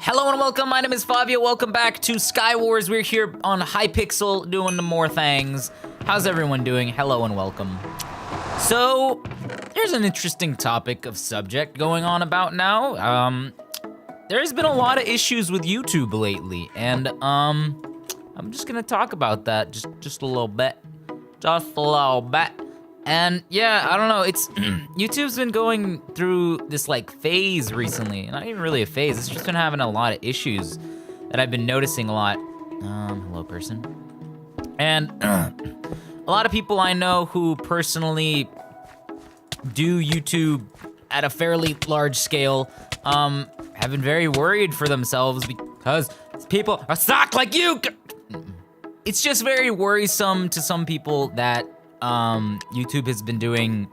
Hello and welcome, my name is Fabio. Welcome back to SKYWARS. We're here on Hypixel doing more things. How's everyone doing? Hello and welcome. So, there's an interesting topic of subject going on about now. There's been a lot of issues with YouTube lately, and I'm just gonna talk about that just a little bit. Just a little bit. And yeah, I don't know, it's YouTube's been going through this like phase recently. Not even really a phase, it's just been having a lot of issues that I've been noticing a lot. Hello person. And a lot of people I know who personally do YouTube at a fairly large scale have been very worried for themselves because people are suck like you. It's just very worrisome to some people that YouTube has been doing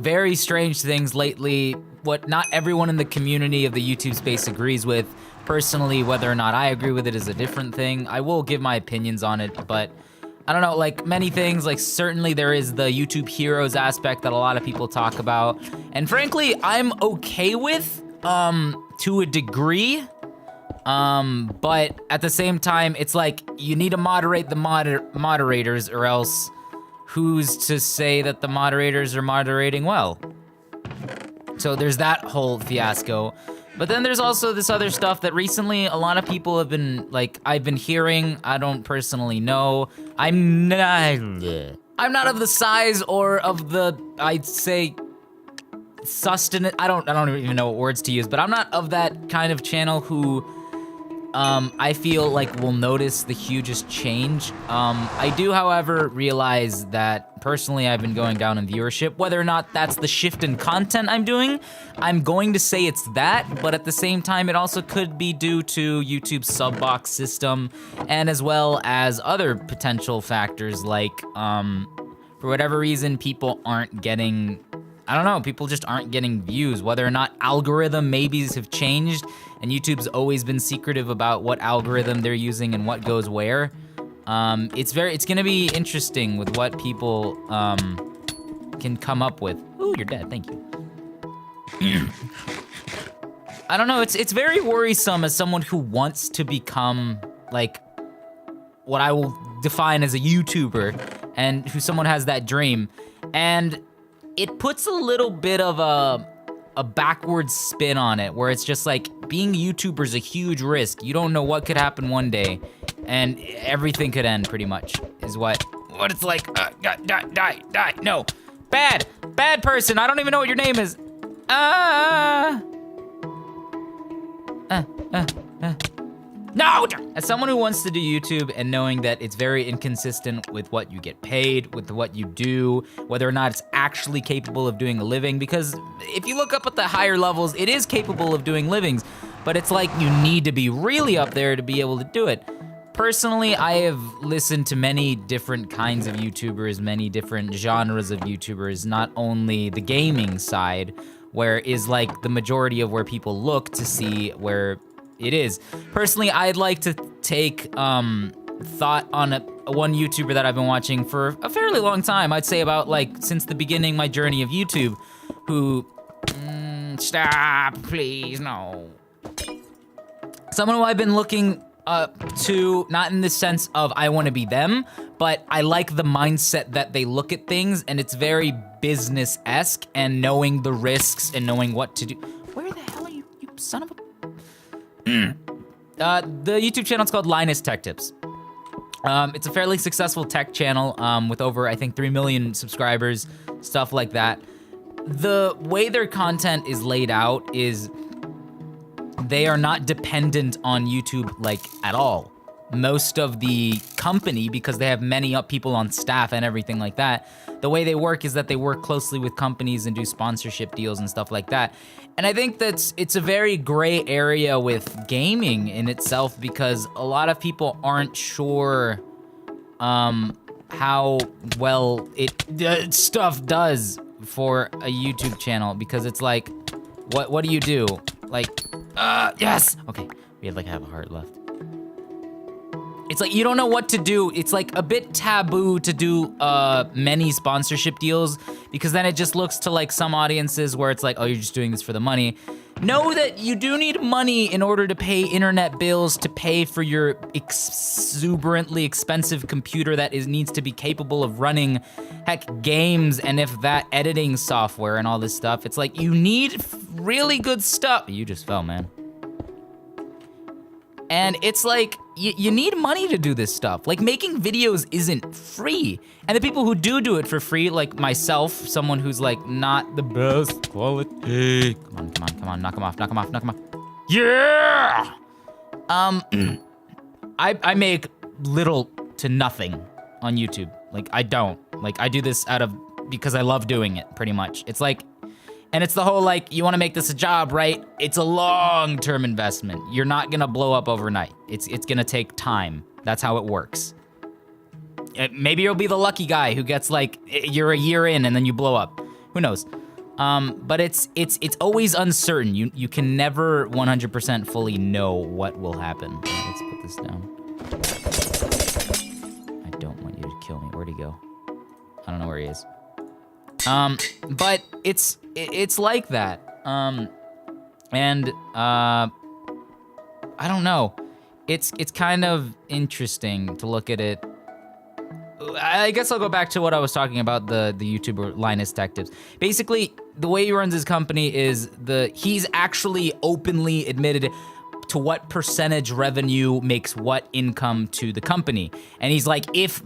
very strange things lately, what not everyone in the community of the YouTube space agrees with. Personally, whether or not I agree with it is a different thing. I will give my opinions on it, but I don't know, like many things, like certainly there is the YouTube heroes aspect that a lot of people talk about. And frankly, I'm okay with, to a degree. But at the same time, it's like, you need to moderate the moderators or else who's to say that the moderators are moderating well? So there's that whole fiasco. But then there's also this other stuff that recently a lot of people have been, like, I've been hearing, I don't personally know. I'm not of the size or of the, I'd say, sustenance, I don't even know what words to use, but I'm not of that kind of channel who I feel like will notice the hugest change. I do, however, realize that personally I've been going down in viewership. Whether or not that's the shift in content I'm doing, I'm going to say it's that, but at the same time, it also could be due to YouTube's sub box system, and as well as other potential factors like, for whatever reason, people aren't getting, I don't know, people just aren't getting views. Whether or not algorithm maybes have changed, and YouTube's always been secretive about what algorithm they're using and what goes where. It's gonna be interesting with what people can come up with. Ooh, you're dead, thank you. I don't know, it's very worrisome as someone who wants to become like what I will define as a YouTuber, and who someone has that dream. And it puts a little bit of a backwards spin on it, where it's just like, being a YouTuber is a huge risk. You don't know what could happen one day, and everything could end pretty much, is what it's like. Die, no. Bad person, I don't even know what your name is. No! As someone who wants to do YouTube and knowing that it's very inconsistent with what you get paid, with what you do, whether or not it's actually capable of doing a living, because if you look up at the higher levels, it is capable of doing livings, but it's like you need to be really up there to be able to do it. Personally, I have listened to many different kinds of YouTubers, many different genres of YouTubers, not only the gaming side, where is like the majority of where people look to see where it is. Personally, I'd like to take thought on one YouTuber that I've been watching for a fairly long time. I'd say about like since the beginning of my journey of YouTube, who, stop, please, no. Someone who I've been looking to, not in the sense of I want to be them, but I like the mindset that they look at things, and it's very business-esque, and knowing the risks and knowing what to do. Where the hell are you, you son of a... The YouTube channel is called Linus Tech Tips. It's a fairly successful tech channel with over, I think, 3 million subscribers, stuff like that. The way their content is laid out is they are not dependent on YouTube, like, at all. Most of the company, because they have many people on staff and everything like that, the way they work is that they work closely with companies and do sponsorship deals and stuff like that. And I think it's a very gray area with gaming in itself, because a lot of people aren't sure how well stuff does for a YouTube channel, because it's like, what do you do? Like, yes! Okay, we have like half a heart left. it's like you don't know what to do. It's like a bit taboo to do many sponsorship deals because then it just looks to like some audiences where it's like, oh, you're just doing this for the money. Know that you do need money in order to pay internet bills, to pay for your exuberantly expensive computer that needs to be capable of running, heck, games, and if that editing software and all this stuff. It's like you need really good stuff. You just fell, man. And it's like, you need money to do this stuff. Like, making videos isn't free. And the people who do it for free, like myself, someone who's like not the best quality. Come on, knock him off. Yeah! I make little to nothing on YouTube. Like, I don't. Like, I do this because I love doing it, pretty much. It's like, and it's the whole, like, you want to make this a job, right? It's a long-term investment. You're not gonna blow up overnight. It's gonna take time. That's how it works. Maybe you'll be the lucky guy who gets, like, you're a year in and then you blow up. Who knows? But it's always uncertain. You can never 100% fully know what will happen. Let's put this down. I don't want you to kill me. Where'd he go? I don't know where he is. But it's like that. I don't know. It's kind of interesting to look at it. I guess I'll go back to what I was talking about, the YouTuber Linus Tech Tips. Basically, the way he runs his company is he's actually openly admitted to what percentage revenue makes what income to the company. And he's like, if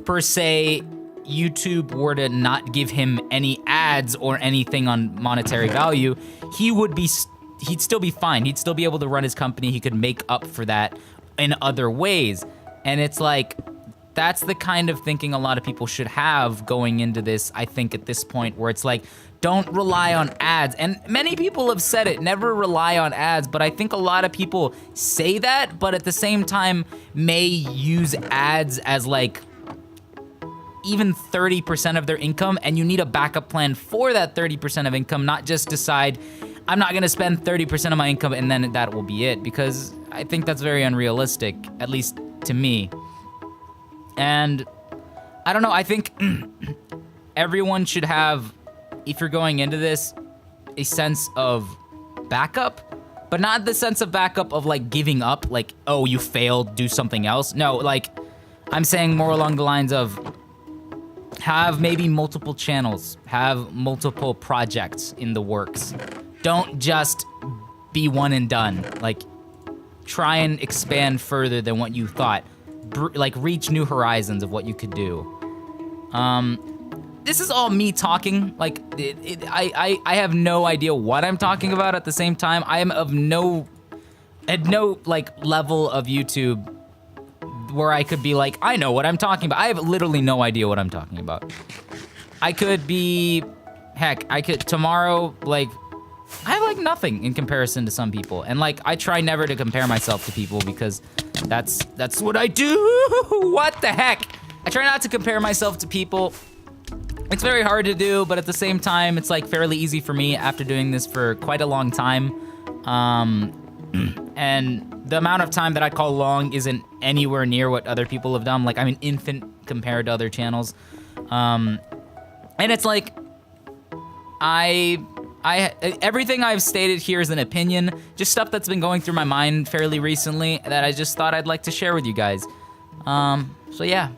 per se YouTube were to not give him any ads or anything on monetary value, he'd still be fine. He'd still be able to run his company. He could make up for that in other ways. And it's like, that's the kind of thinking a lot of people should have going into this, I think, at this point, where it's like, don't rely on ads. And many people have said it, never rely on ads, but I think a lot of people say that, but at the same time may use ads as like even 30% of their income, and you need a backup plan for that 30% of income, not just decide, I'm not gonna spend 30% of my income and then that will be it, because I think that's very unrealistic, at least to me. And I don't know, I think everyone should have, if you're going into this, a sense of backup, but not the sense of backup of like giving up, like, oh, you failed, do something else. No, like, I'm saying more along the lines of have maybe multiple channels, have multiple projects in the works. Don't just be one and done. Like, try and expand further than what you thought. Like, reach new horizons of what you could do. This is all me talking. Like, I have no idea what I'm talking about at the same time. I am at no like level of YouTube where I could be like, I know what I'm talking about. I have literally no idea what I'm talking about. I could be, heck, I could tomorrow, like, I have like nothing in comparison to some people. And like, I try never to compare myself to people because that's what I do. What the heck? I try not to compare myself to people. It's very hard to do, but at the same time, it's like fairly easy for me after doing this for quite a long time. And the amount of time that I call long isn't anywhere near what other people have done. Like, I'm an infant compared to other channels. And it's like, everything I've stated here is an opinion, just stuff that's been going through my mind fairly recently that I just thought I'd like to share with you guys. So yeah.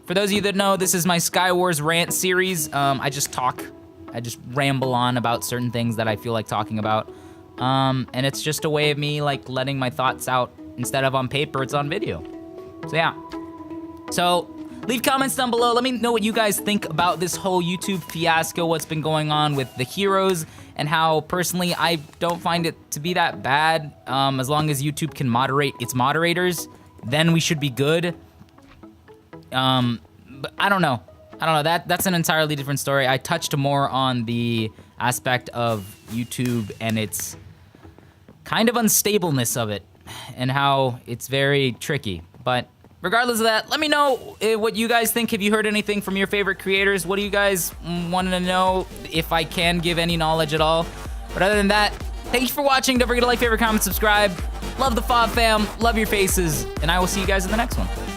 For those of you that know, this is my SKYWARS Rant series. I just ramble on about certain things that I feel like talking about. And it's just a way of me like letting my thoughts out. Instead of on paper, it's on video. So yeah. So leave comments down below. Let me know what you guys think about this whole YouTube fiasco, what's been going on with the heroes, and how personally I don't find it to be that bad. As long as YouTube can moderate its moderators, then we should be good. But I don't know. That's an entirely different story. I touched more on the aspect of YouTube and its kind of unstableness of it and how it's very tricky. But regardless of that, let me know what you guys think. Have you heard anything from your favorite creators? What do you guys want to know, if I can give any knowledge at all? But other than that, Thank you for watching. Don't forget to like, favorite, comment, subscribe. Love the Fob fam. Love your faces. And I will see you guys in the next one.